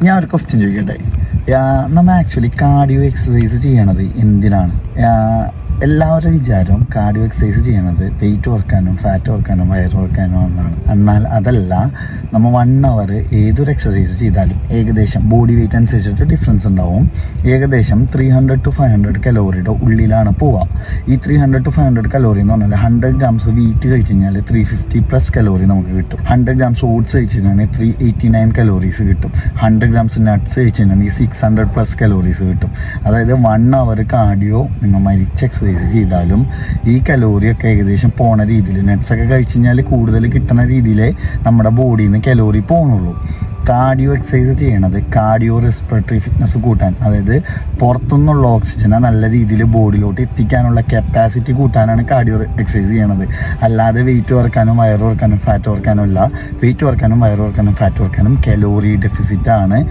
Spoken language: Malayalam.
ഞാൻ ഒരു ക്വസ്റ്റ്യൻ ചോദിക്കട്ടെ. നമ്മൾ ആക്ച്വലി കാർഡിയോ എക്സസൈസ് ചെയ്യണത് എന്തിനാണ്? എല്ലാവരുടെ വിചാരം കാർഡിയോ എക്സസൈസ് ചെയ്യണത് വെയിറ്റ് കുറക്കാനും ഫാറ്റ് കുറക്കാനും വയറ് കുറക്കാനും എന്നാണ്. എന്നാൽ അതല്ല. നമ്മൾ 1 hour ഏതൊരു എക്സസൈസ് ചെയ്താലും ഏകദേശം ബോഡി വെയിറ്റ് അനുസരിച്ചിട്ട് ഡിഫറൻസ് ഉണ്ടാവും. ഏകദേശം 300 to 500 കലോറിയുടെ ഉള്ളിലാണ് പോവുക. ഈ 300 to 500 കലോറി എന്ന് പറഞ്ഞാൽ 100 grams വീറ്റ് കഴിച്ച് കഴിഞ്ഞാൽ 350+ കലോറി നമുക്ക് കിട്ടും. 100 grams ഓട്സ് കഴിച്ച് കഴിഞ്ഞാൽ 389 കലോറീസ് കിട്ടും. 100 grams നട്ട്സ് കഴിച്ച് കഴിഞ്ഞാൽ 600+ കലോറീസ് കിട്ടും. അതായത് 1 hour കാർഡിയോ നിങ്ങൾ മരിച്ച എക്സസൈസ് ചെയ്താലും ഈ കലോറിയൊക്കെ ഏകദേശം പോണ രീതിയിൽ, നട്ട്സൊക്കെ കഴിച്ച് കഴിഞ്ഞാൽ കൂടുതൽ കിട്ടുന്ന രീതിയിലേ നമ്മുടെ ബോഡിയിൽ നിന്ന് കലോറി പോകണുള്ളൂ. കാർഡിയോ എക്സസൈസ് ചെയ്യണത് കാർഡിയോ റെസ്പിറേറ്ററി ഫിറ്റ്നസ് കൂട്ടാൻ, അതായത് പുറത്തുനിന്നുള്ള ഓക്സിജനെ നല്ല രീതിയിൽ ബോഡിയിലോട്ട് എത്തിക്കാനുള്ള കപ്പാസിറ്റി കൂട്ടാനാണ് കാർഡിയോ എക്സസൈസ് ചെയ്യണത്. അല്ലാതെ വെയിറ്റ് കുറക്കാനും വയറ് കുറക്കാനും ഫാറ്റ് കുറക്കാനും അല്ല. വെയിറ്റ് കുറക്കാനും വയറ് കുറക്കാനും ഫാറ്റ് കുറക്കാനും കലോറി ഡെഫിസിറ്റ് ആണ്